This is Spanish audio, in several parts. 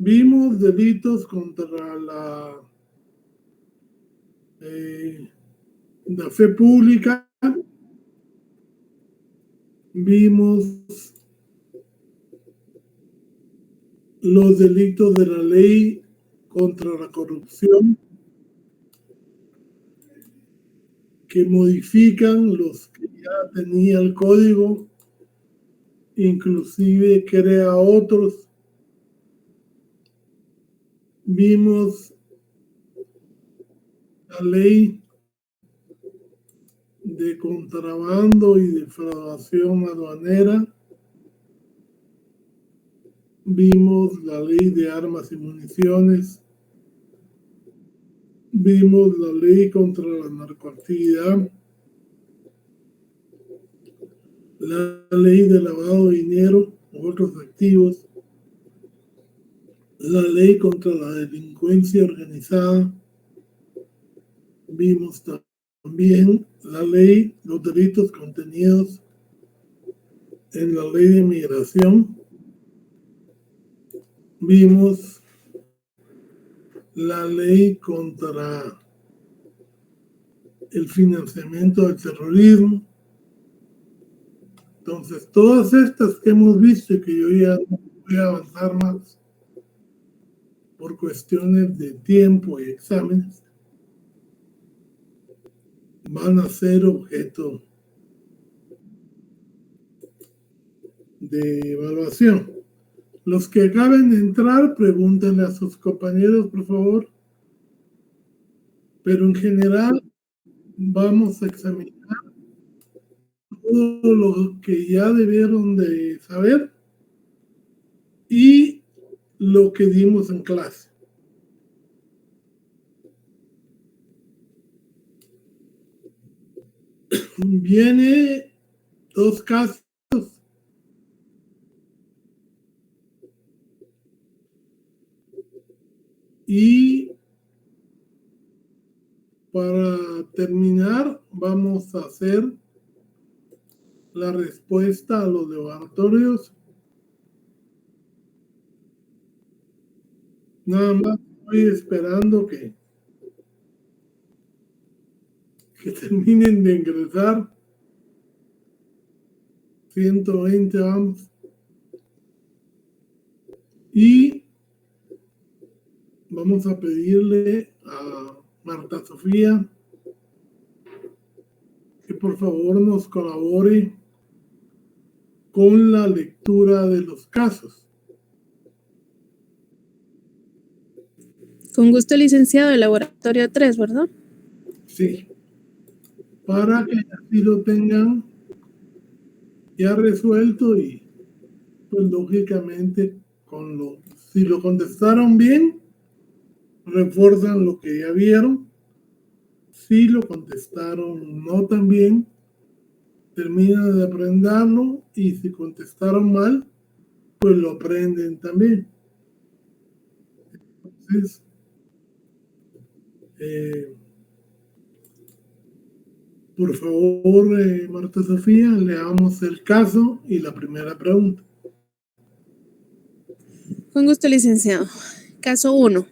Vimos delitos contra la fe pública, vimos los delitos de la ley contra la corrupción, que modifican los que ya tenía el código, inclusive crea otros. Vimos la ley de contrabando y defraudación aduanera. Vimos la ley de armas y municiones. Vimos la ley contra la narcoactividad. La ley de lavado de dinero u otros activos. La ley contra la delincuencia organizada. Vimos también la ley, los delitos contenidos en la ley de migración. Vimos la ley contra el financiamiento del terrorismo. Entonces, todas estas que hemos visto y que yo ya no voy a avanzar más por cuestiones de tiempo y exámenes, van a ser objeto de evaluación. Los que acaben de entrar, pregúntenle a sus compañeros, por favor. Pero en general, vamos a examinar todo lo que ya debieron de saber y lo que dimos en clase. Viene 2 casos y para terminar vamos a hacer la respuesta a los laboratorios. Nada más estoy esperando que terminen de ingresar. 120 vamos. Y vamos a pedirle a Marta Sofía que por favor nos colabore con la lectura de los casos. Con gusto, licenciado, del laboratorio 3, ¿verdad? Sí. Para que así lo tengan ya resuelto y pues lógicamente si lo contestaron bien, refuerzan lo que ya vieron. Si lo contestaron no tan bien, terminan de aprenderlo, y si contestaron mal, pues lo aprenden también. Entonces, por favor, Marta Sofía, leamos el caso y la primera pregunta. Con gusto, licenciado. Caso 1.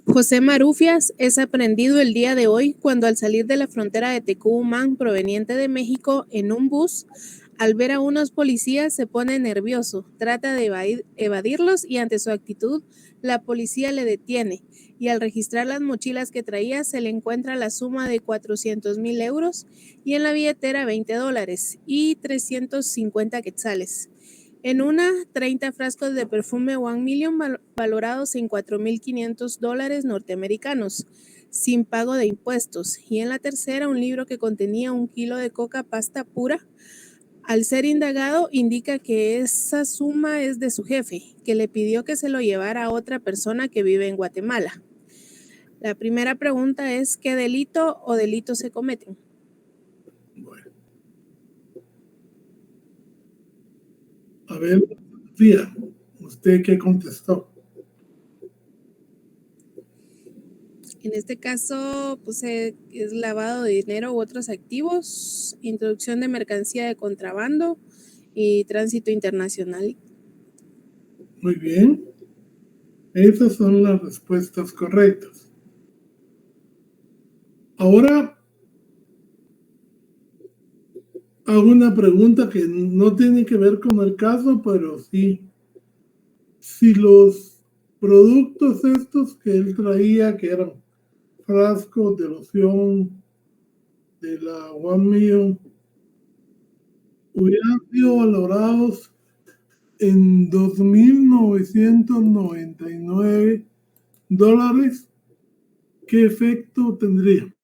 José Marufias es aprehendido el día de hoy cuando, al salir de la frontera de Tecumán proveniente de México en un bus, al ver a unos policías se pone nervioso, trata de evadirlos y ante su actitud la policía le detiene y al registrar las mochilas que traía se le encuentra la suma de 400,000 euros y en la billetera $20 y 350 quetzales. En una, 30 frascos de perfume One Million valorados en $4,500 norteamericanos, sin pago de impuestos. Y en la tercera, un libro que contenía 1 kilo de coca pasta pura. Al ser indagado, indica que esa suma es de su jefe, que le pidió que se lo llevara a otra persona que vive en Guatemala. La primera pregunta es, ¿qué delito o delitos se cometen? Bueno. A ver, Sofía, ¿usted qué contestó? En este caso, pues es lavado de dinero u otros activos, introducción de mercancía de contrabando y tránsito internacional. Muy bien. Esas son las respuestas correctas. Ahora hago una pregunta que no tiene que ver con el caso, pero sí. Si los productos estos que él traía, que eran frascos de loción de la One Million, hubieran sido valorados en $2,999, ¿qué efecto tendría?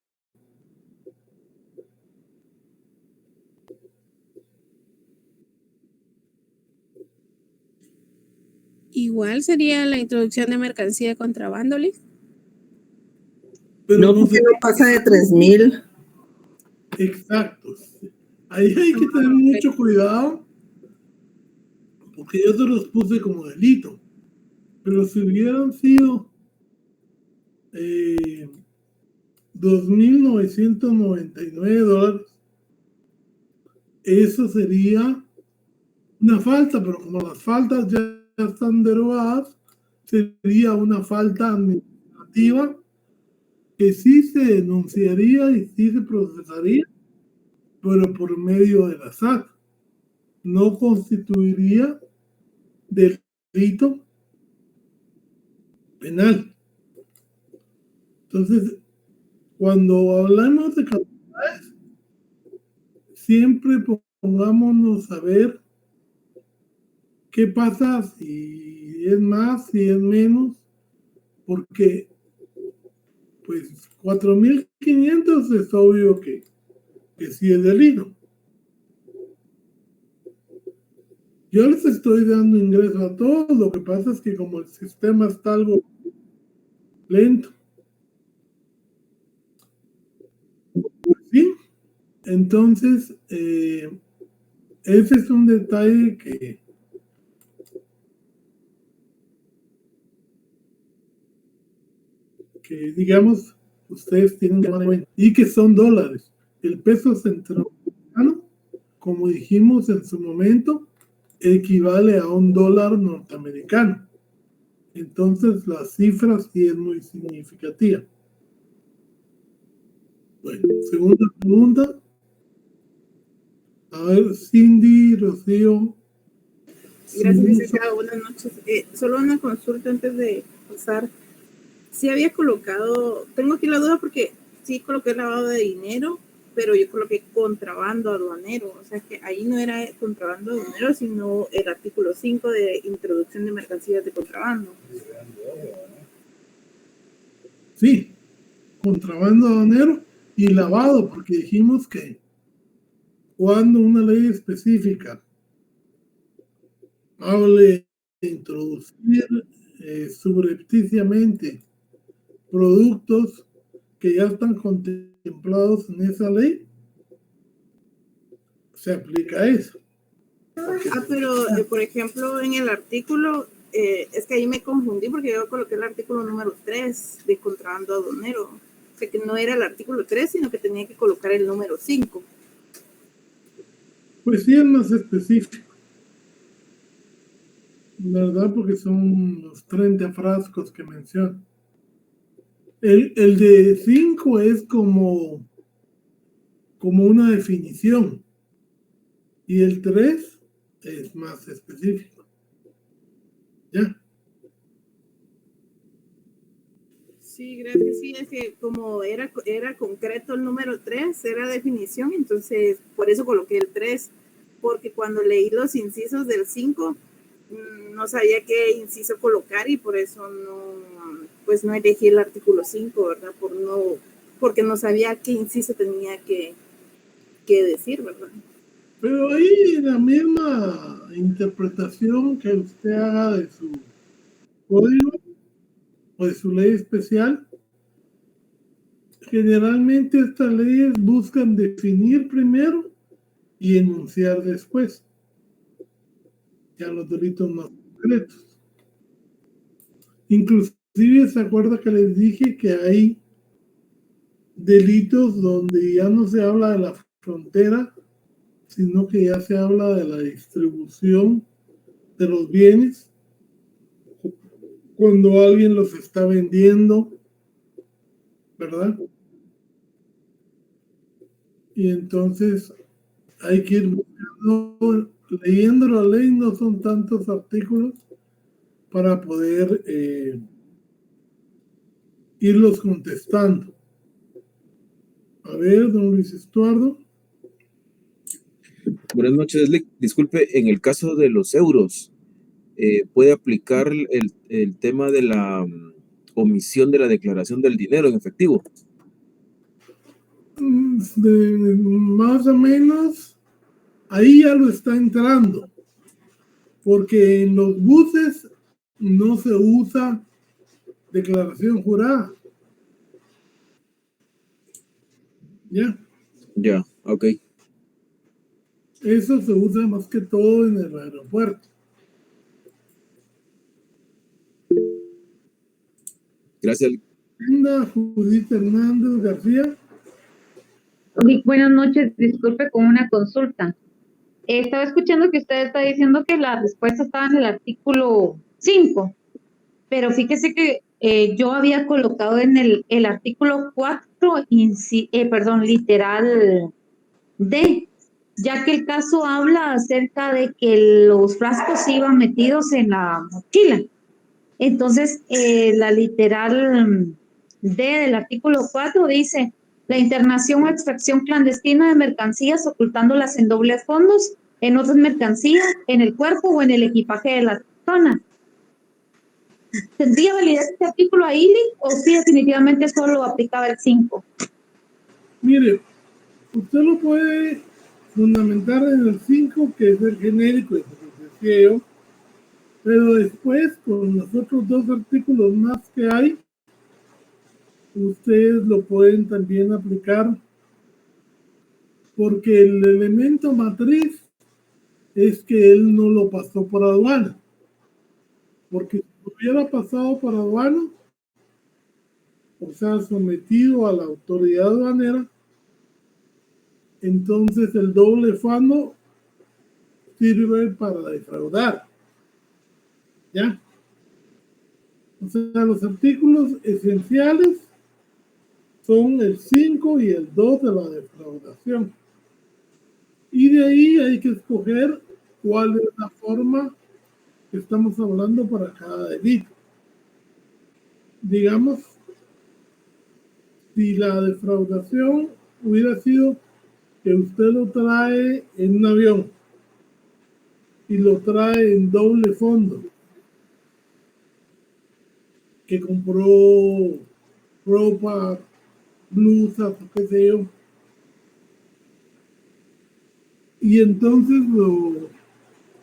Igual sería la introducción de mercancía de contrabando, Liz. Pero no, porque no pasa de 3,000. Exactos. Ahí hay que tener mucho cuidado, porque yo te los puse como delito. Pero si hubieran sido $2,999, eso sería una falta, pero como las faltas ya están derogadas, sería una falta administrativa que sí se denunciaría y sí se procesaría, pero por medio de la SAT. No constituiría delito penal. Entonces, cuando hablamos de cantidades, siempre pongámonos a ver qué pasa si es más, si es menos, porque pues 4,500 es obvio que sí es delito. Yo les estoy dando ingreso a todos, lo que pasa es que como el sistema está algo lento, ¿sí? Entonces, ese es un detalle que digamos, ustedes tienen que tomar en cuenta, y que son dólares. El peso centroamericano, como dijimos en su momento, equivale a $1 norteamericano. Entonces, la cifra sí es muy significativa. Bueno, segunda pregunta. A ver, Cindy, Rocío. Gracias, licenciado. Buenas noches. Solo una consulta antes de pasar. Sí había colocado, tengo aquí la duda porque sí coloqué lavado de dinero, pero yo coloqué contrabando aduanero. O sea que ahí no era contrabando aduanero, sino el artículo 5 de introducción de mercancías de contrabando. Sí, contrabando aduanero y lavado, porque dijimos que cuando una ley específica hable de introducir subrepticiamente productos que ya están contemplados en esa ley, se aplica eso. Pero por ejemplo, en el artículo, es que ahí me confundí porque yo coloqué el artículo número 3 de contrabando aduanero. O sea que no era el artículo 3, sino que tenía que colocar el número 5. Pues sí, es más específico, ¿verdad? Porque son los 30 frascos que menciona. El de 5 es como una definición y el 3 es más específico. ¿Ya? Sí, gracias. Sí, es que como era concreto el número 3, era definición, entonces por eso coloqué el 3, porque cuando leí los incisos del 5, no sabía qué inciso colocar y por eso no elegí el artículo 5, ¿verdad? Porque no sabía qué inciso tenía que decir, ¿verdad? Pero ahí la misma interpretación que usted haga de su código o de su ley especial, generalmente estas leyes buscan definir primero y enunciar después, ya los delitos más concretos. Inclusive se acuerda que les dije que hay delitos donde ya no se habla de la frontera, sino que ya se habla de la distribución de los bienes cuando alguien los está vendiendo, ¿verdad? Y entonces hay que ir buscando, leyendo la ley, no son tantos artículos para poder irlos contestando. A ver, don Luis Estuardo. Buenas noches, Lick. Disculpe, en el caso de los euros, ¿puede aplicar el tema de la omisión de la declaración del dinero en efectivo? Más o menos, ahí ya lo está entrando, porque en los buses no se usa declaración jurada. ¿Ya? Ya, ok. Eso se usa más que todo en el aeropuerto. Gracias. Linda Judith Hernández García. Buenas noches, disculpe con una consulta. Estaba escuchando que usted está diciendo que la respuesta estaba en el artículo 5, pero fíjese que yo había colocado en el artículo 4, literal D, ya que el caso habla acerca de que los frascos iban metidos en la mochila. Entonces, la literal D del artículo 4 dice: la internación o extracción clandestina de mercancías ocultándolas en doble fondos, en otras mercancías, en el cuerpo o en el equipaje de la persona. ¿Tendría validez este artículo ahí, o sí definitivamente solo aplicaba el 5? Mire, usted lo puede fundamentar en el 5, que es el genérico, pero después con los otros dos artículos más que hay, ustedes lo pueden también aplicar, porque el elemento matriz es que él no lo pasó por aduana, porque si lo hubiera pasado por aduana, o sea, sometido a la autoridad aduanera, entonces el doble fondo sirve para defraudar. ¿Ya? O sea, los artículos esenciales son el 5 y el 2 de la defraudación. Y de ahí hay que escoger cuál es la forma que estamos hablando para cada delito. Digamos, si la defraudación hubiera sido que usted lo trae en un avión y lo trae en doble fondo, que compró ropa, blusas, qué sé yo, y entonces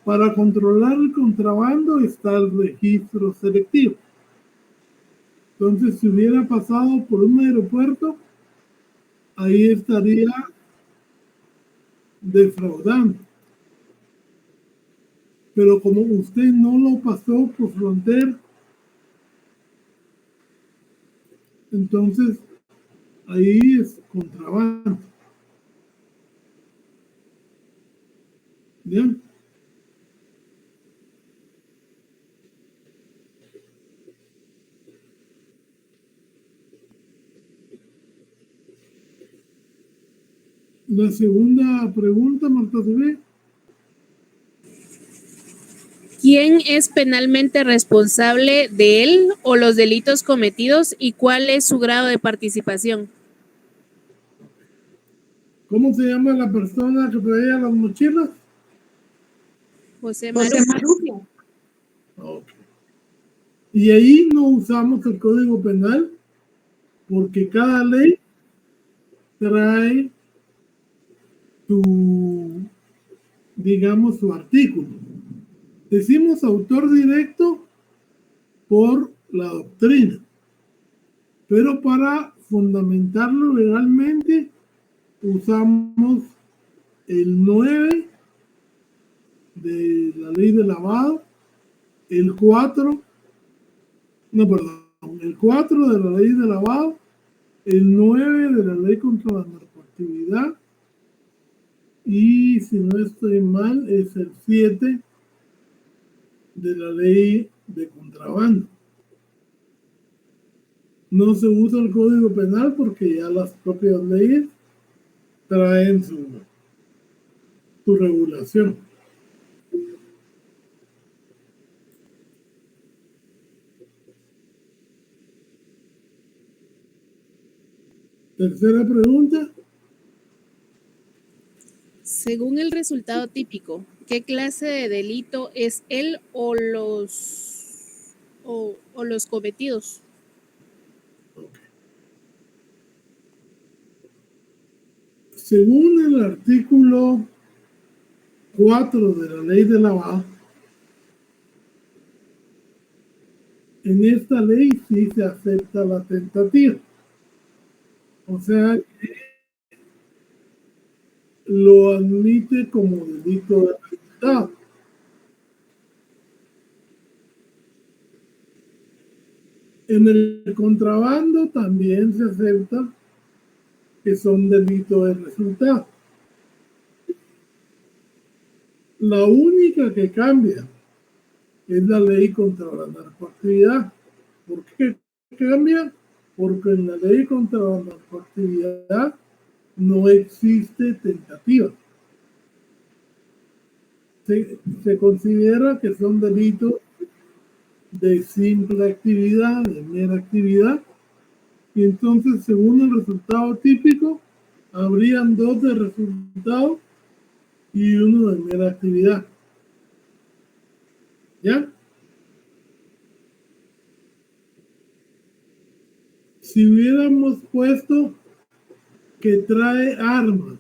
para controlar el contrabando está el registro selectivo. Entonces, si hubiera pasado por un aeropuerto, ahí estaría defraudando. Pero como usted no lo pasó por frontera, entonces ahí es contrabando. ¿Bien? La segunda pregunta, Marta Cebé. ¿Quién es penalmente responsable de él o los delitos cometidos y cuál es su grado de participación? ¿Cómo se llama la persona que traía las mochilas? José José Marufias. Marufias. Okay. Y ahí no usamos el Código Penal porque cada ley trae digamos, su artículo. Decimos autor directo por la doctrina, pero para fundamentarlo legalmente usamos el 9 de la ley de lavado, el 4 de la ley de lavado, el 9 de la ley contra la narcoactividad, y si no estoy mal es el 7 de la ley de contrabando. No se usa el Código Penal porque ya las propias leyes traen su regulación. Tercera pregunta. Según el resultado típico, ¿qué clase de delito es él o los cometidos? Según el artículo 4 de la ley de lavado, en esta ley sí se acepta la tentativa. O sea, lo admite como delito de resultado. En el contrabando también se acepta que son delitos de resultado. La única que cambia es la ley contra la narcoactividad. ¿Por qué cambia? Porque en la ley contra la narcoactividad no existe tentativa. Se considera que son delitos de simple actividad, de mera actividad, y entonces, según el resultado típico, habrían 2 de resultado y 1 de mera actividad. ¿Ya? Si hubiéramos puesto que trae armas,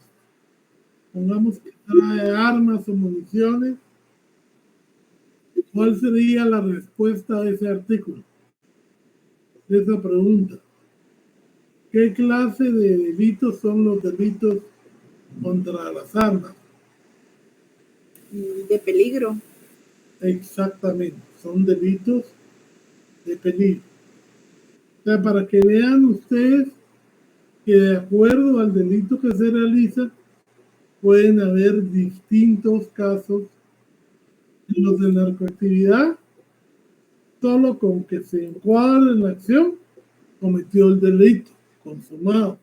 pongamos que trae armas o municiones, ¿cuál sería la respuesta a ese artículo? De esa pregunta. ¿Qué clase de delitos son los delitos contra las armas? De peligro. Exactamente, son delitos de peligro. O sea, para que vean ustedes que de acuerdo al delito que se realiza, pueden haber distintos casos. En los de narcoactividad, solo con que se encuadre en la acción, cometió el delito consumado.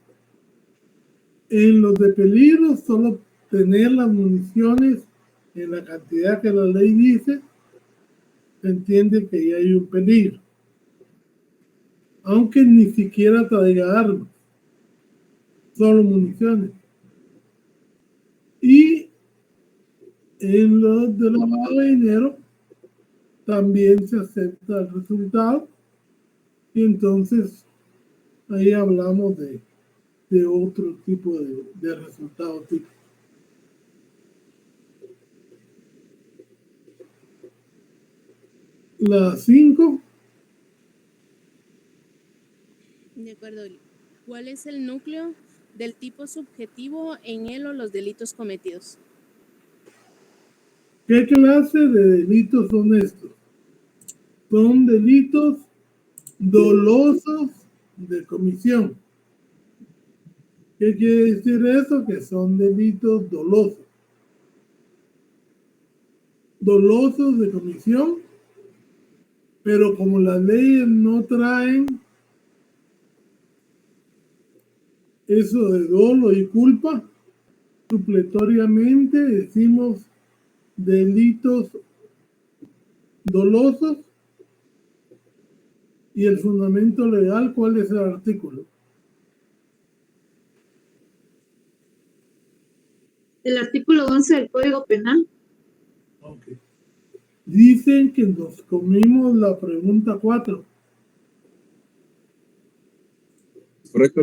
En los de peligro, solo tener las municiones en la cantidad que la ley dice, se entiende que ya hay un peligro. Aunque ni siquiera traiga armas, solo municiones. Y en los de lavado de dinero, también se acepta el resultado. Y entonces ahí hablamos de otro tipo de resultado típico. La 5. De acuerdo. ¿Cuál es el núcleo del tipo subjetivo en él o los delitos cometidos? ¿Qué clase de delitos son estos? Son delitos dolosos de comisión. ¿Qué quiere decir eso? Que son delitos dolosos. Dolosos de comisión, pero como las leyes no traen eso de dolo y culpa, supletoriamente decimos delitos dolosos. Y el fundamento legal, ¿cuál es el artículo? El artículo 11 del Código Penal. Okay. Dicen que nos comimos la pregunta 4. ¿Correcto?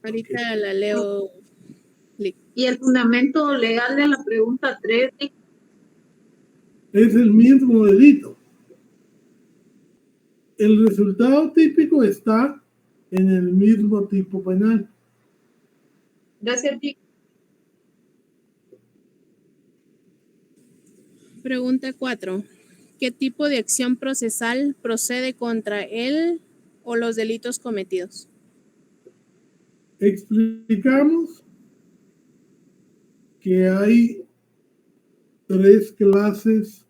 Ahorita Okay. la leo. Y el fundamento legal de la pregunta 3. Es el mismo delito. El resultado típico está en el mismo tipo penal. Gracias, Vic. Pregunta 4. ¿Qué tipo de acción procesal procede contra él o los delitos cometidos? Explicamos que hay 3 clases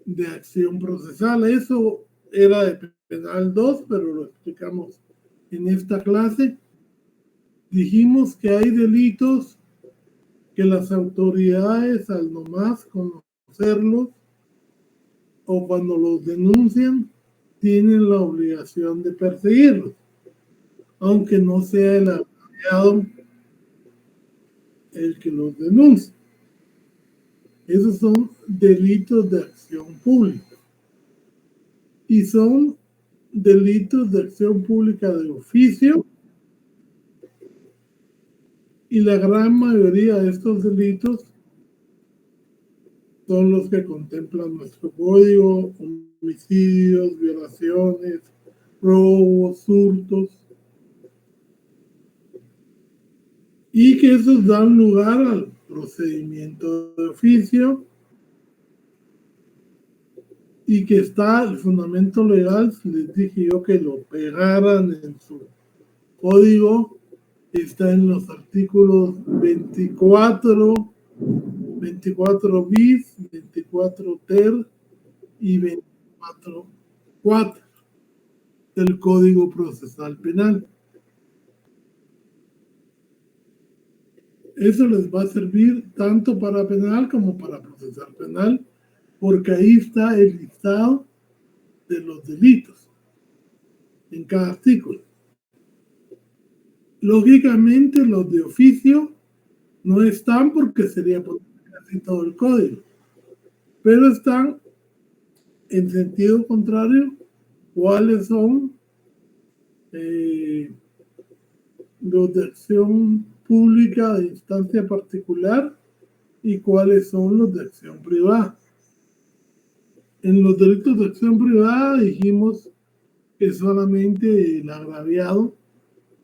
de acción procesal. Eso era de penal 2, pero lo explicamos en esta clase. Dijimos que hay delitos que las autoridades, al nomás conocerlos o cuando los denuncian, tienen la obligación de perseguirlos, aunque no sea el agraviado el que los denuncia. Esos son delitos de acción pública. Y son delitos de acción pública de oficio. Y la gran mayoría de estos delitos son los que contemplan nuestro código: homicidios, violaciones, robos, hurtos. Y que esos dan lugar al procedimiento de oficio y que está el fundamento legal. Les dije yo que lo pegaran en su código. Está en los artículos 24 bis, 24 ter y 24 quater del Código Procesal Penal. Eso les va a servir tanto para penal como para procesal penal, porque ahí está el listado de los delitos en cada artículo. Lógicamente los de oficio no están porque sería por casi todo el código, pero están en sentido contrario cuáles son los de acción pública de instancia particular y cuáles son los de acción privada. En los delitos de acción privada dijimos que solamente el agraviado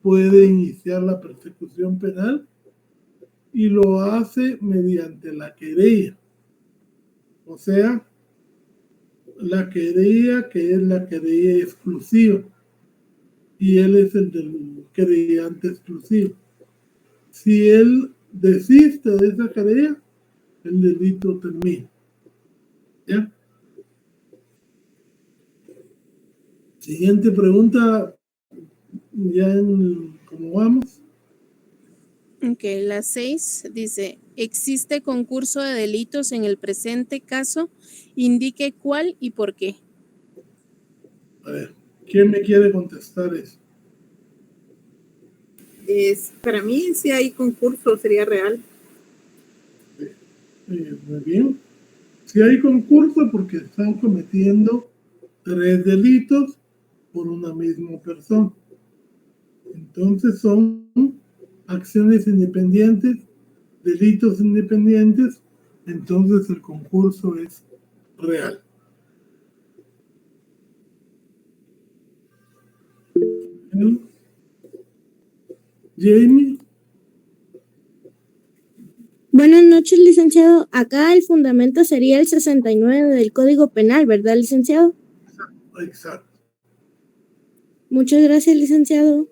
puede iniciar la persecución penal y lo hace mediante la querella. O sea, la querella, que es la querella exclusiva, y él es el del querellante exclusivo. Si él desiste de esa querella, el delito termina. ¿Ya? Siguiente pregunta, ya en cómo vamos. Ok, la 6 dice, ¿existe concurso de delitos en el presente caso? Indique cuál y por qué. A ver, ¿quién me quiere contestar eso? Para mí, si hay concurso, sería real. Muy bien. Si hay concurso, porque están cometiendo 3 delitos por una misma persona. Entonces son acciones independientes, delitos independientes, entonces el concurso es real. Jamie. Buenas noches, licenciado. Acá el fundamento sería el 69 del Código Penal, ¿verdad, licenciado? Exacto. Muchas gracias, licenciado.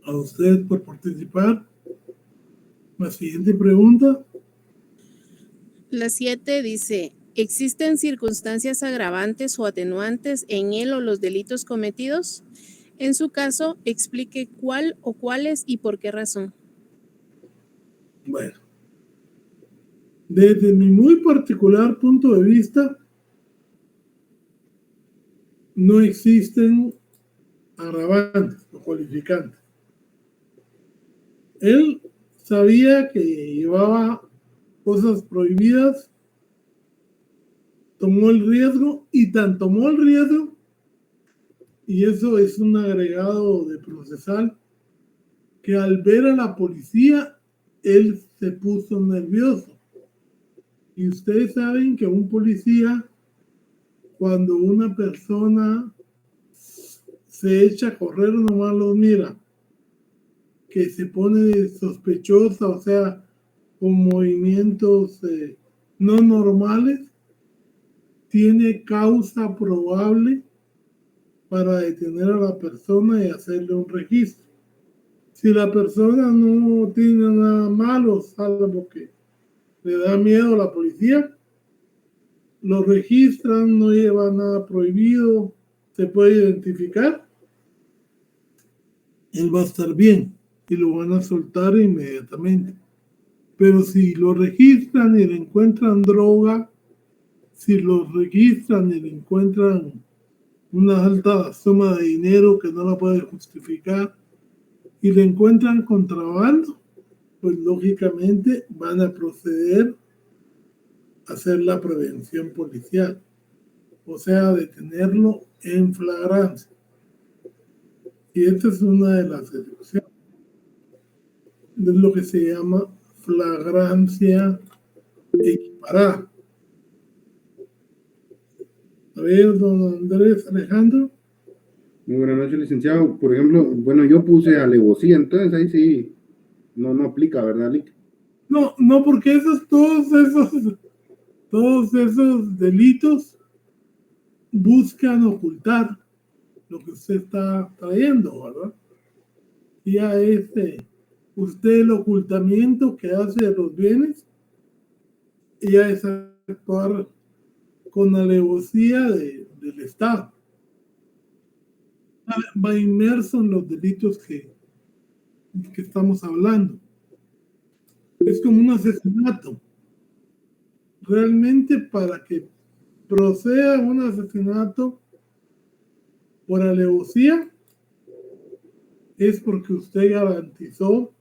A usted por participar. La siguiente pregunta. La 7 dice, ¿existen circunstancias agravantes o atenuantes en él o los delitos cometidos? En su caso, explique cuál o cuáles y por qué razón. Bueno, desde mi muy particular punto de vista, no existen agravantes o cualificantes. Él sabía que llevaba cosas prohibidas, tomó el riesgo y tan tomó el riesgo, y eso es un agregado de procesal, que al ver a la policía, él se puso nervioso. Y ustedes saben que un policía, cuando una persona se echa a correr, nomás lo mira, que se pone sospechosa, o sea, con movimientos no normales, tiene causa probable para detener a la persona y hacerle un registro. Si la persona no tiene nada malo, salvo que le da miedo a la policía, lo registran, no lleva nada prohibido, se puede identificar, él va a estar bien y lo van a soltar inmediatamente. Pero si lo registran y le encuentran droga, si lo registran y le encuentran una alta suma de dinero que no la puede justificar y le encuentran contrabando, pues lógicamente van a proceder a hacer la prevención policial, o sea, detenerlo en flagrancia. Y esta es una de las excepciones. Es lo que se llama flagrancia equiparada. A ver, don Andrés Alejandro. Muy buenas noches, licenciado. Por ejemplo, bueno, yo puse alevosía, entonces ahí sí no aplica, ¿verdad, Lick? No, porque todos esos delitos buscan ocultar lo que usted está trayendo, ¿verdad? Ya usted el ocultamiento que hace de los bienes, ya es actuar con alevosía del Estado. Va inmerso en los delitos que estamos hablando. Es como un asesinato. Realmente para que proceda un asesinato por alevosía es porque usted garantizó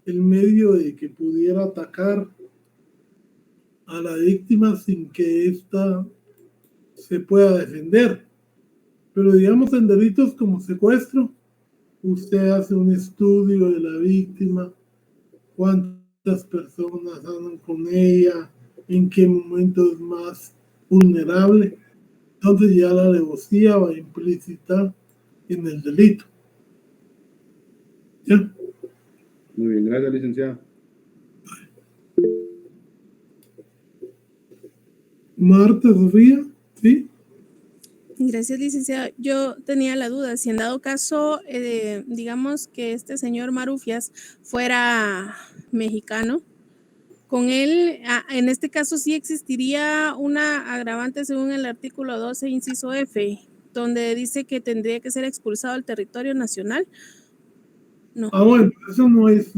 el medio de que pudiera atacar a la víctima sin que ésta se pueda defender. Pero digamos en delitos como secuestro, usted hace un estudio de la víctima, cuántas personas andan con ella, en qué momento es más vulnerable. Entonces ya la alevosía va implícita en el delito. ¿Ya? Muy bien, gracias, licenciado. Marta, Sofía, ¿sí? Gracias, licenciado. Yo tenía la duda, si en dado caso, digamos que este señor Marufias fuera mexicano, con él, en este caso sí existiría una agravante según el artículo 12, inciso F, donde dice que tendría que ser expulsado del territorio nacional. No. Bueno, eso no es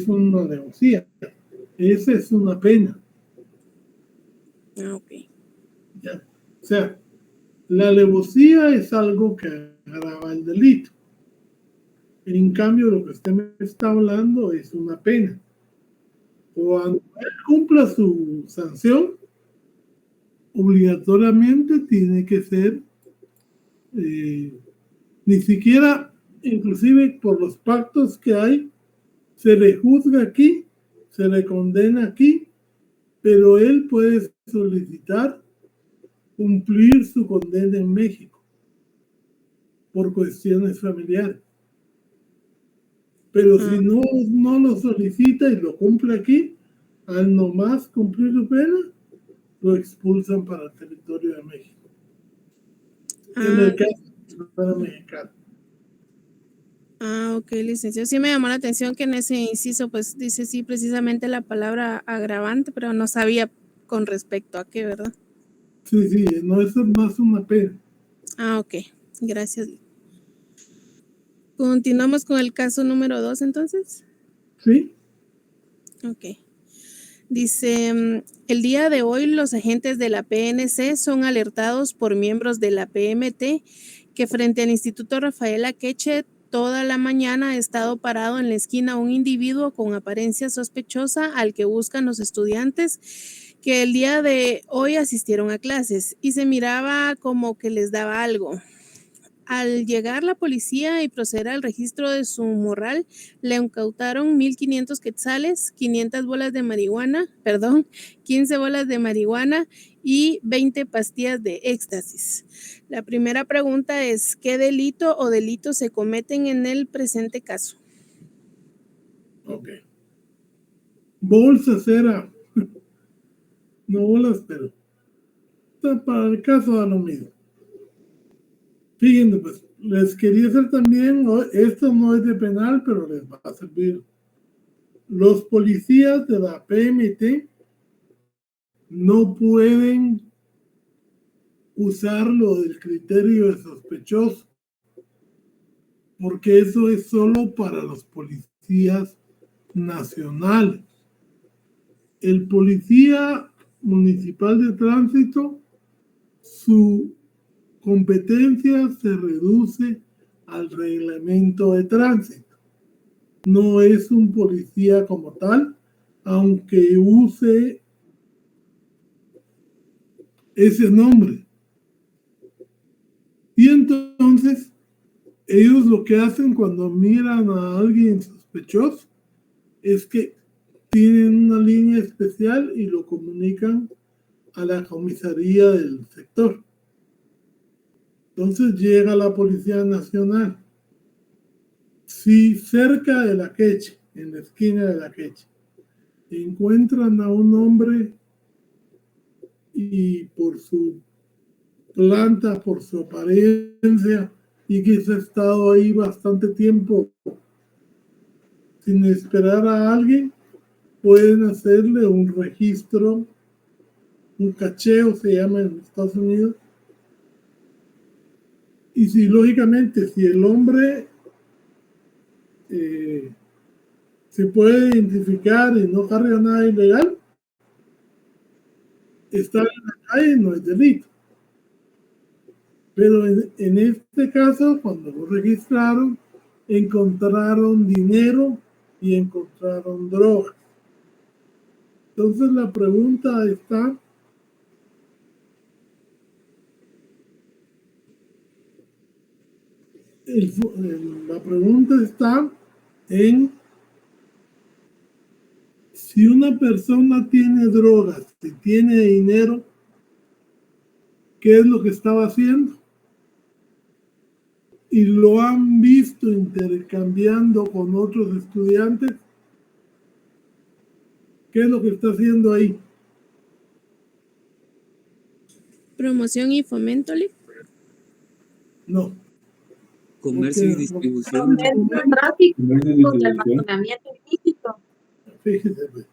una alevosía, esa es una pena. Ok. ¿Ya? O sea, la alevosía es algo que agrava el delito. En cambio, lo que usted me está hablando es una pena. Cuando él cumpla su sanción, obligatoriamente tiene que ser, ni siquiera, inclusive por los pactos que hay, se le juzga aquí, se le condena aquí, pero él puede solicitar cumplir su condena en México por cuestiones familiares. Pero si no lo solicita y lo cumple aquí, al nomás cumplir su pena, lo expulsan para el territorio de México. En el caso de la mexicana. Ok, licenciado. Sí me llamó la atención que en ese inciso pues dice sí precisamente la palabra agravante, pero no sabía con respecto a qué, ¿verdad? Sí, no, eso es más una pena. Ok, gracias. Continuamos con el caso número 2 entonces. Sí. Ok. Dice, el día de hoy los agentes de la PNC son alertados por miembros de la PMT que frente al Instituto Rafael Akeche toda la mañana ha estado parado en la esquina un individuo con apariencia sospechosa al que buscan los estudiantes que el día de hoy asistieron a clases y se miraba como que les daba algo. Al llegar la policía y proceder al registro de su morral, le incautaron 1,500 quetzales, 500 bolas de marihuana, 15 bolas de marihuana y 20 pastillas de éxtasis. La primera pregunta es, ¿qué delito o delitos se cometen en el presente caso? Ok. Bolsas era, no bolas, pero para el caso da lo mismo. Fíjense, pues, les quería hacer también, esto no es de penal, pero les va a servir. Los policías de la PMT no pueden usarlo del criterio de sospechoso, porque eso es solo para los policías nacionales. El policía municipal de tránsito, su competencia se reduce al reglamento de tránsito. No es un policía como tal, aunque use ese nombre. Y entonces, ellos lo que hacen cuando miran a alguien sospechoso es que tienen una línea especial y lo comunican a la comisaría del sector. Entonces llega la Policía Nacional. Si cerca de La Queche, en la esquina de La Queche, encuentran a un hombre y por su planta, por su apariencia, y que se ha estado ahí bastante tiempo sin esperar a alguien, pueden hacerle un registro, un cacheo se llama en Estados Unidos. Y si lógicamente, si el hombre se puede identificar y no carga nada ilegal, estar en la calle no es delito. Pero en este caso, cuando lo registraron, encontraron dinero y encontraron drogas. Entonces la pregunta está, la pregunta está en si una persona tiene drogas, si tiene dinero, ¿qué es lo que estaba haciendo? Y lo han visto intercambiando con otros estudiantes. ¿Qué es lo que está haciendo ahí? Promoción y fomento, Lee. No. Comercio y Porque- distribución. Tráfico, Comercio y el distribución. almacenamiento ilícito. Fíjese, pues.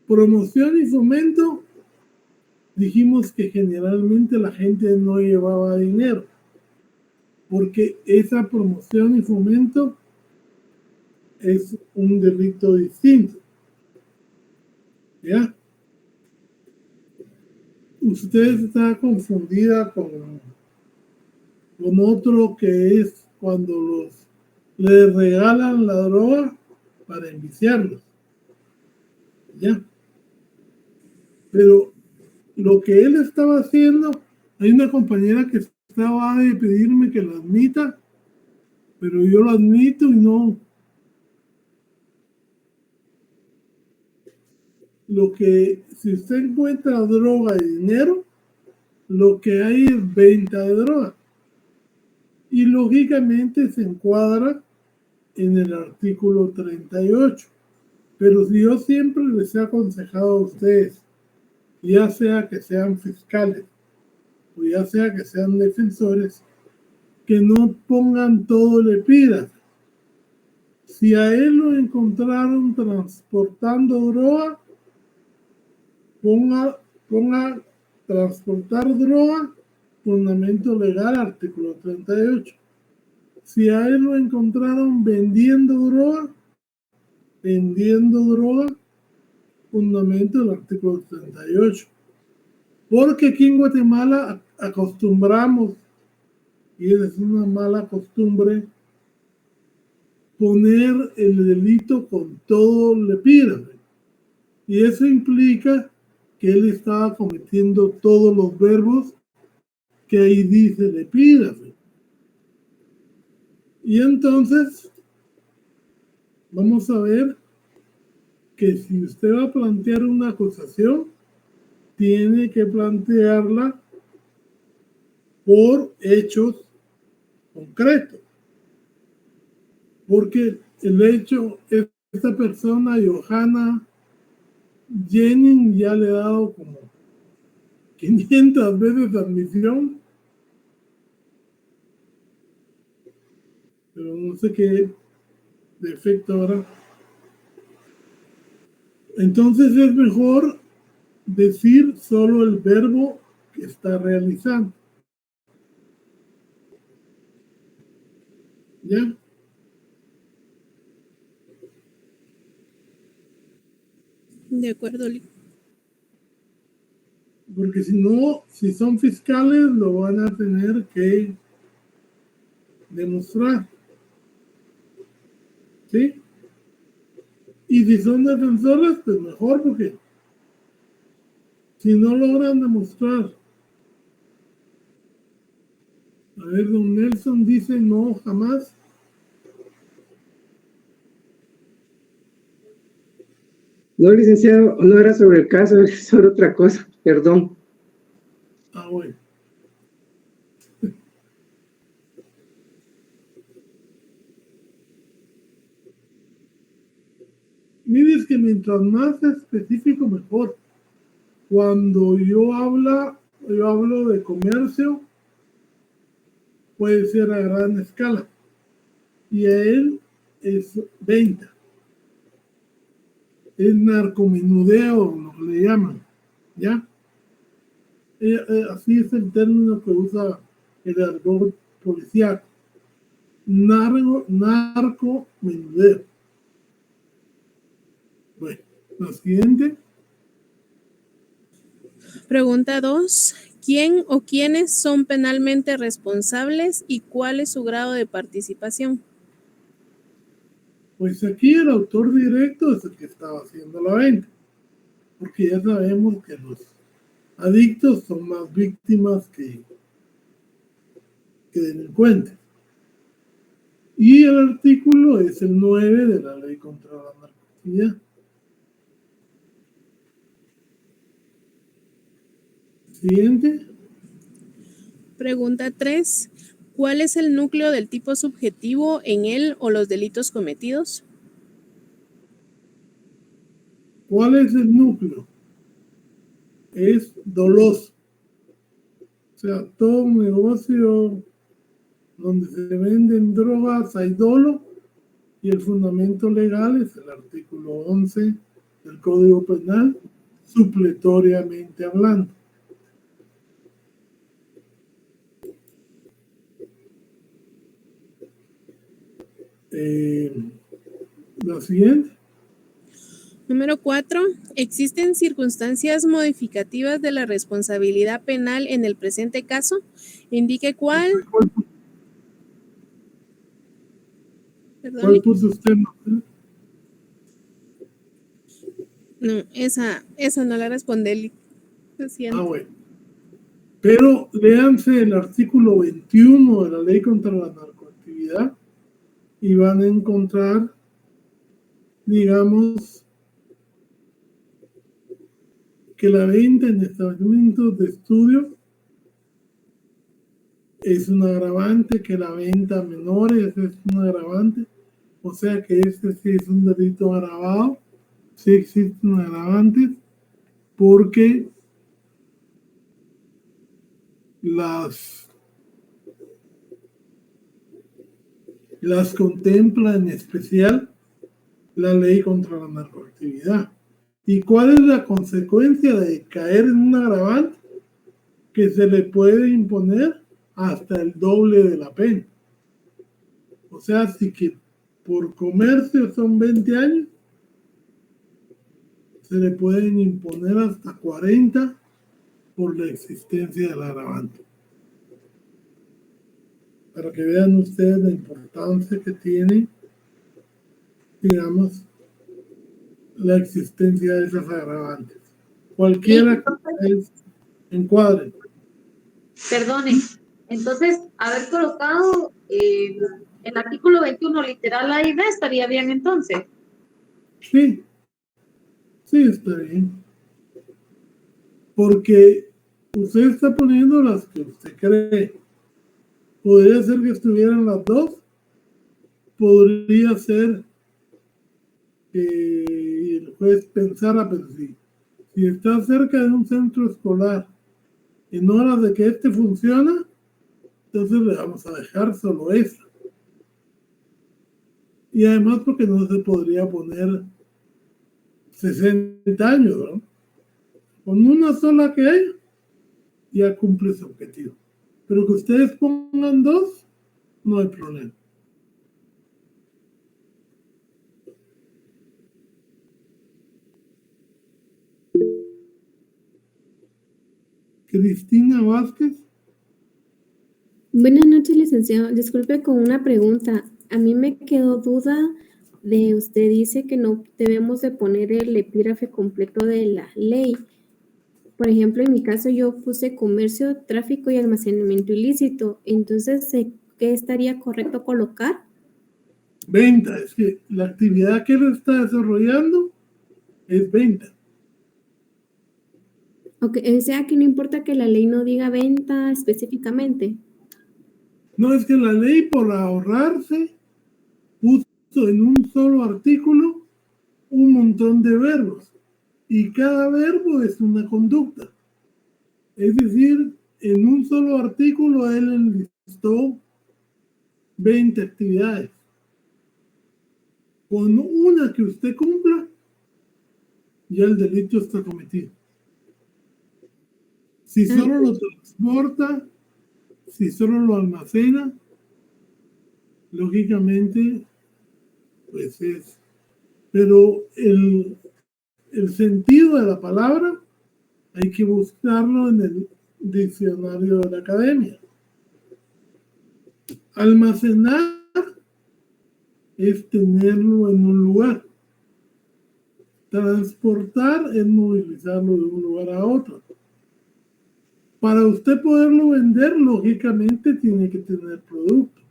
Promoción y fomento, dijimos que generalmente la gente no llevaba dinero, porque esa promoción y fomento es un delito distinto. ¿Ya? Usted está confundida con otro que es cuando le regalan la droga para enviciarlos. ¿Ya? Pero lo que él estaba haciendo, hay una compañera que estaba de pedirme que lo admita, pero yo lo admito y no. Si usted encuentra droga y dinero, lo que hay es venta de droga. Y lógicamente se encuadra en el artículo 38. Pero si yo siempre les he aconsejado a ustedes, ya sea que sean fiscales o ya sea que sean defensores, que no pongan todo el epígrafe. Si a él lo encontraron transportando droga, ponga transportar droga, fundamento legal, artículo 38. Si a él lo encontraron vendiendo droga, fundamento del artículo 38. Porque aquí en Guatemala acostumbramos, y es una mala costumbre, poner el delito con todo el epígrafe. Y eso implica que él estaba cometiendo todos los verbos que ahí dice el epígrafe. Y entonces, vamos a ver que si usted va a plantear una acusación, tiene que plantearla por hechos concretos. Porque el hecho, esta persona, Johanna Jennings, ya le ha dado como 500 veces admisión, pero no sé qué defecto ahora. Entonces es mejor decir solo el verbo que está realizando. ¿Ya? De acuerdo, Lee. Porque si no, si son fiscales, lo van a tener que demostrar. ¿Sí? Y si son defensores, pues mejor, porque si no logran demostrar. A ver, don Nelson dice no, jamás. No, licenciado, no era sobre el caso, era sobre otra cosa, perdón. Ah, bueno. Mire, es que mientras más específico, mejor. Cuando yo hablo de comercio, puede ser a gran escala. Y a él es venta. Es narcomenudeo, lo que le llaman. ¿Ya? Así es el término que usa el argot policial. Narcomenudeo. Bueno, la siguiente. Pregunta 2. ¿Quién o quiénes son penalmente responsables y cuál es su grado de participación? Pues aquí el autor directo es el que estaba haciendo la venta, porque ya sabemos que los adictos son más víctimas que delincuentes. Y el artículo es el 9 de la Ley contra la Narcoticidad. Siguiente. Pregunta 3. ¿Cuál es el núcleo del tipo subjetivo en él o los delitos cometidos? ¿Cuál es el núcleo? Es doloso. O sea, todo un negocio donde se venden drogas hay dolo, y el fundamento legal es el artículo 11 del Código Penal, supletoriamente hablando. La siguiente. Número 4. ¿Existen circunstancias modificativas de la responsabilidad penal en el presente caso? Indique cuál. Perdón. ¿Cuál puso usted? No, esa no la respondí. Lo siento. Ah, bueno. Pero léanse el artículo 21 de la Ley contra la Narcoactividad y van a encontrar, digamos, que la venta en establecimientos de estudio es un agravante, que la venta a menores es un agravante, o sea que este sí es un delito agravado, sí existen agravantes, porque las contempla en especial la Ley contra la Narcoactividad. ¿Y cuál es la consecuencia de caer en un agravante? Que se le puede imponer hasta el doble de la pena. O sea, si que por comercio son 20 años, se le pueden imponer hasta 40 por la existencia del agravante. Para que vean ustedes la importancia que tiene, digamos, la existencia de esas agravantes. Cualquiera que se encuadre. Perdone, entonces, haber colocado el artículo 21 literal A y B estaría bien entonces. Sí, sí, está bien. Porque usted está poniendo las que usted cree. Podría ser que estuvieran las dos. Podría ser que el juez pensara, pero si está cerca de un centro escolar en horas de que este funciona, entonces le vamos a dejar solo esa. Y además porque no se podría poner 60 años, ¿no? Con una sola que hay, ya cumple su objetivo. Pero que ustedes pongan 2, no hay problema. Cristina Vázquez. Buenas noches, licenciado. Disculpe con una pregunta. A mí me quedó duda de usted dice que no debemos de poner el epígrafe completo de la ley. Por ejemplo, en mi caso yo puse comercio, tráfico y almacenamiento ilícito. Entonces, ¿qué estaría correcto colocar? Venta, es que la actividad que él está desarrollando es venta. Ok, o sea que no importa que la ley no diga venta específicamente. No, es que la ley, por ahorrarse, puso en un solo artículo un montón de verbos y cada verbo es una conducta. Es decir, en un solo artículo él enlistó 20 actividades. Con una que usted cumpla, ya el delito está cometido. Si solo lo transporta, si solo lo almacena, lógicamente, pues es. Pero el sentido de la palabra hay que buscarlo en el diccionario de la academia. Almacenar es tenerlo en un lugar. Transportar es movilizarlo de un lugar a otro. Para usted poderlo vender, lógicamente tiene que tener producto.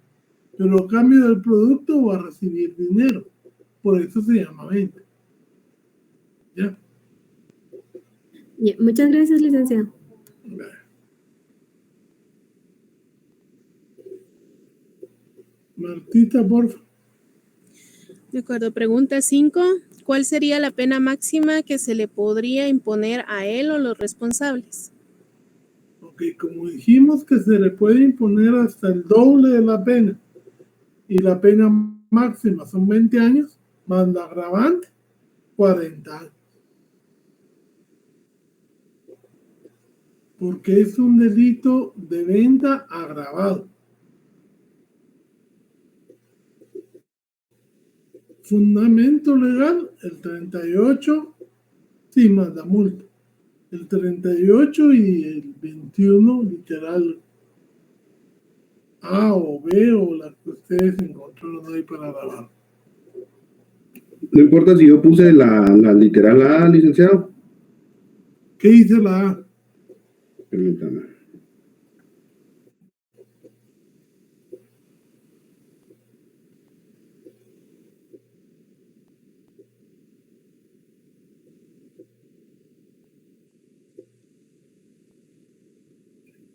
Pero a cambio del producto va a recibir dinero. Por eso se llama venta. ¿Ya? Yeah, muchas gracias, licenciado. Martita, por favor. De acuerdo. Pregunta 5. ¿Cuál sería la pena máxima que se le podría imponer a él o los responsables? Ok, como dijimos que se le puede imponer hasta el doble de la pena y la pena máxima son 20 años, más la agravante, 40 años. Porque es un delito de venta agravado. Fundamento legal, el 38, sí, más la multa. El 38 y el 21, literal A o B o la que ustedes encontraron ahí para grabar. No importa si yo puse la literal A, licenciado. ¿Qué dice la A? Permítame.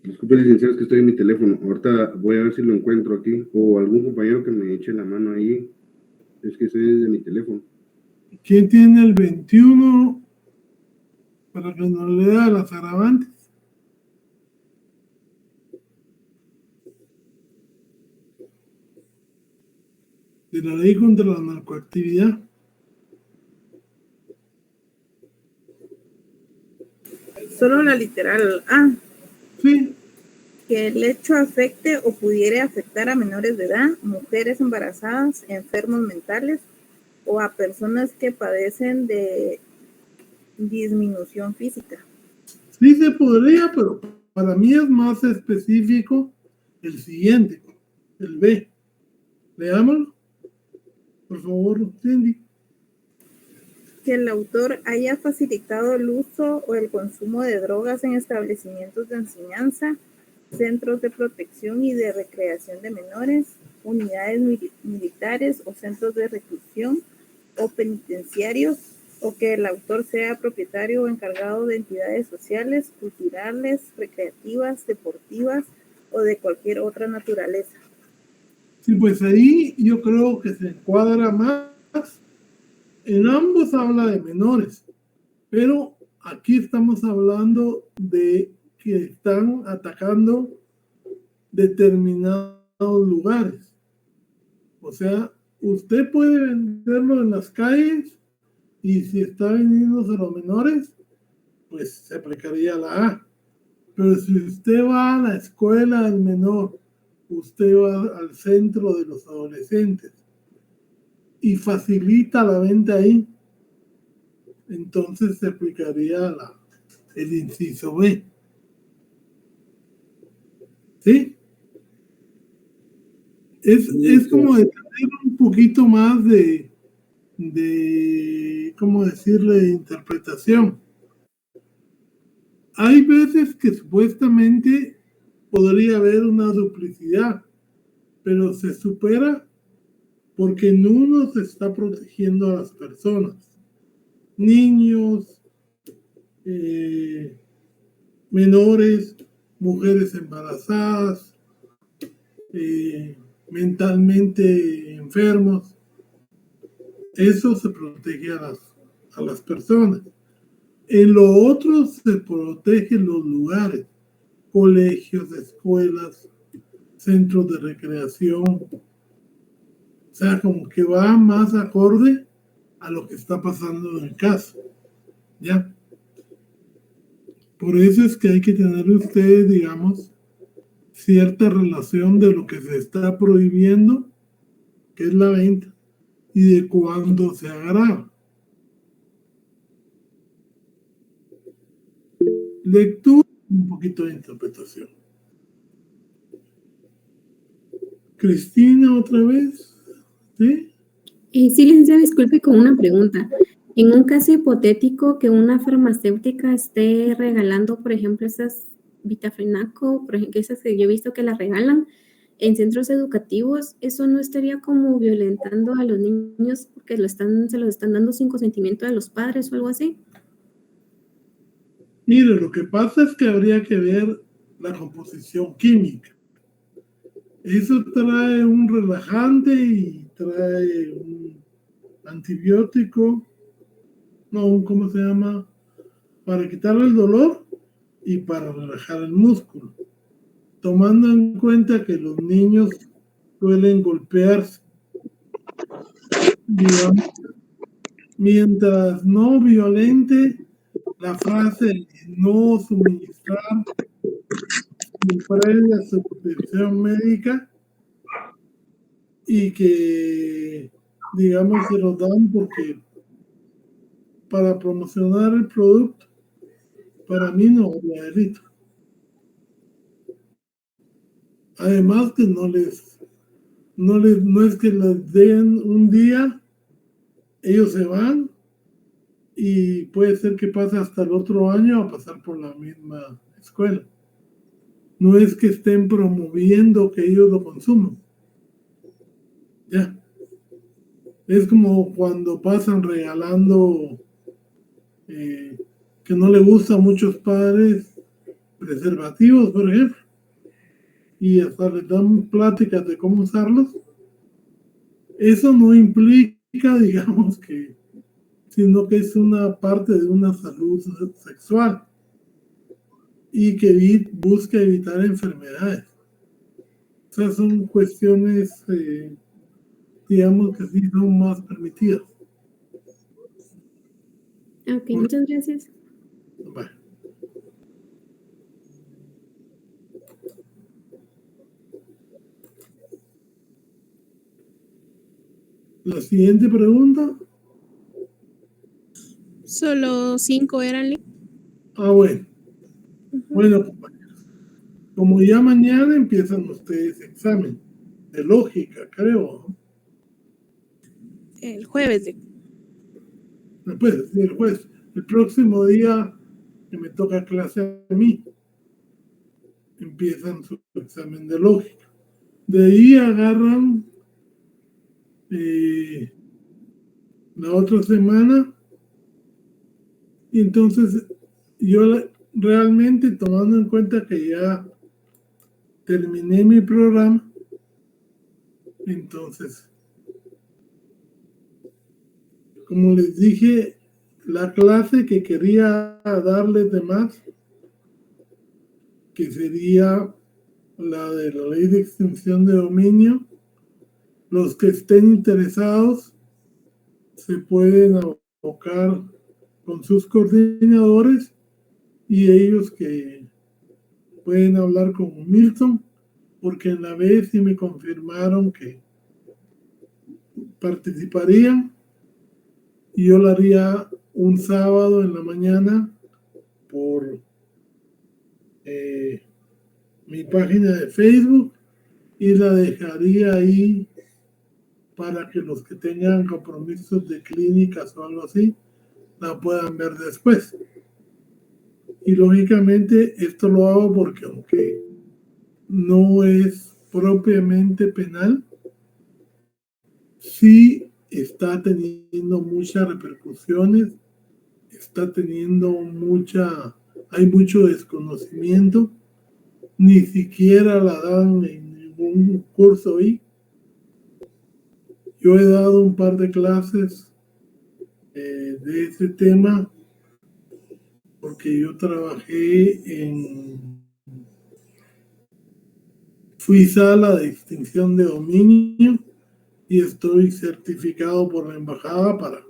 Disculpe, licenciado, es que estoy en mi teléfono. Ahorita voy a ver si lo encuentro aquí. O algún compañero que me eche la mano ahí. Es que estoy desde mi teléfono. ¿Quién tiene el 21 para que nos lea las agravantes? De la ley contra la narcoactividad. Solo la literal A. Sí. Que el hecho afecte o pudiera afectar a menores de edad, mujeres embarazadas, enfermos mentales o a personas que padecen de disminución física. Sí se podría, pero para mí es más específico el siguiente, el B. Leámoslo, por favor, Cindy. Que el autor haya facilitado el uso o el consumo de drogas en establecimientos de enseñanza, centros de protección y de recreación de menores, unidades militares o centros de reclusión o penitenciarios, o que el autor sea propietario o encargado de entidades sociales, culturales, recreativas, deportivas o de cualquier otra naturaleza. Sí, pues ahí yo creo que se encuadra más. En ambos habla de menores, pero aquí estamos hablando de que están atacando determinados lugares. O sea, usted puede venderlo en las calles y si está vendiendo a los menores, pues se aplicaría la A. Pero si usted va a la escuela del menor, usted va al centro de los adolescentes y facilita la venta ahí, entonces se aplicaría el inciso B. ¿Sí? Es como de tener un poquito más de ¿cómo decirle?, de interpretación. Hay veces que supuestamente podría haber una duplicidad, pero se supera porque en uno se está protegiendo a las personas, niños, menores, mujeres embarazadas, mentalmente enfermos. Eso se protege a las personas. En lo otro se protegen los lugares, colegios, escuelas, centros de recreación. O sea, como que va más acorde a lo que está pasando en el caso. ¿Ya? Por eso es que hay que tener ustedes, digamos, cierta relación de lo que se está prohibiendo, que es la venta, y de cuándo se agrava. Lectura y un poquito de interpretación. Cristina, otra vez. ¿Sí? Sí, licenciada, disculpe con una pregunta. En un caso hipotético que una farmacéutica esté regalando, por ejemplo, esas Vitafrenaco, por ejemplo, esas que yo he visto que las regalan en centros educativos, ¿eso no estaría como violentando a los niños porque se los están dando sin consentimiento de los padres o algo así? Mire, lo que pasa es que habría que ver la composición química. Eso trae un relajante y trae un antibiótico, no, ¿cómo se llama? Para quitar el dolor y para relajar el músculo. Tomando en cuenta que los niños suelen golpearse. Digamos, mientras no violente, la frase no suministrar sin previa supervisión médica y que, digamos, se los dan porque para promocionar el producto, para mí no habría delito. Además que no es que les den un día, ellos se van y puede ser que pase hasta el otro año a pasar por la misma escuela. No es que estén promoviendo que ellos lo consuman. Ya. Es como cuando pasan regalando, que no le gusta a muchos padres, preservativos, por ejemplo, y hasta les dan pláticas de cómo usarlos. Eso no implica, digamos, sino que es una parte de una salud sexual y que busca evitar enfermedades. O sea, son cuestiones, digamos, que sí son más permitidas. Ok, muchas gracias. Bueno. La siguiente pregunta. Solo 5 eran. Bueno. Bueno, compañeros. Como ya mañana empiezan ustedes examen de lógica, creo, ¿no? El jueves. Después, el jueves. El próximo día que me toca clase a mí, empiezan su examen de lógica. De ahí agarran la otra semana y entonces yo realmente, tomando en cuenta que ya terminé mi programa, entonces, como les dije, la clase que quería darles de más, que sería la de la ley de extinción de dominio, los que estén interesados se pueden abocar con sus coordinadores y ellos que pueden hablar con Milton, porque en la vez sí me confirmaron que participarían y yo lo haría un sábado en la mañana por mi página de Facebook y la dejaría ahí para que los que tengan compromisos de clínicas o algo así la puedan ver después. Y lógicamente esto lo hago porque aunque no es propiamente penal, sí está teniendo muchas repercusiones, hay mucho desconocimiento, ni siquiera la dan en ningún curso ahí. Yo he dado un par de clases de ese tema porque yo fui sala de extinción de dominio y estoy certificado por la embajada para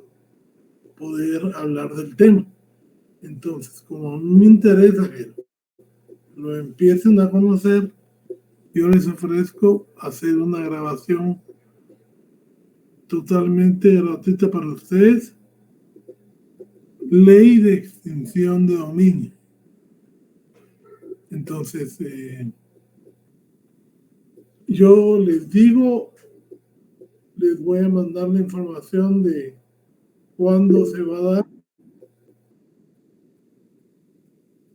poder hablar del tema. Entonces, como a mí me interesa que lo empiecen a conocer, yo les ofrezco hacer una grabación totalmente gratuita para ustedes. Ley de extinción de dominio. Entonces, yo les digo, les voy a mandar la información de cuándo se va a dar.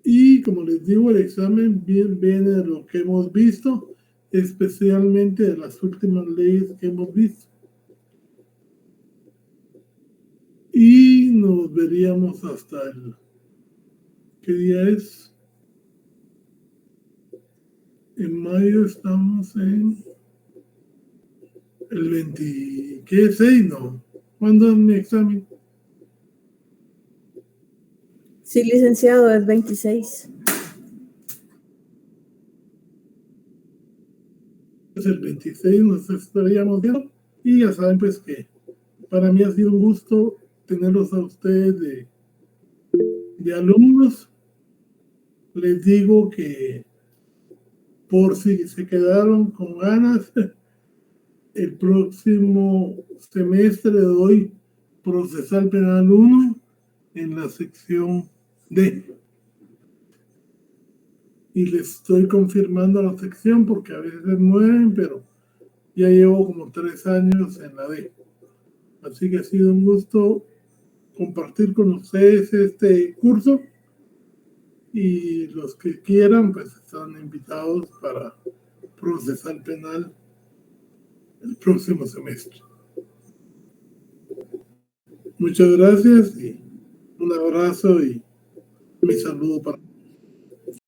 Y como les digo, el examen viene de lo que hemos visto, especialmente de las últimas leyes que hemos visto. Y nos veríamos hasta ¿qué día es? En mayo estamos en el 20, ¿qué es 6? No. ¿Cuándo es mi examen? Sí, licenciado, es 26. Es el 26, nos estaríamos viendo. Y ya saben, pues, que para mí ha sido un gusto tenerlos a ustedes de alumnos. Les digo que por si se quedaron con ganas, el próximo semestre doy Procesal Penal 1 en la sección D. Y les estoy confirmando la sección porque a veces mueven, pero ya llevo como 3 años en la D. Así que ha sido un gusto compartir con ustedes este curso y los que quieran pues están invitados para Procesal Penal el próximo semestre. Muchas gracias y un abrazo y mi saludo para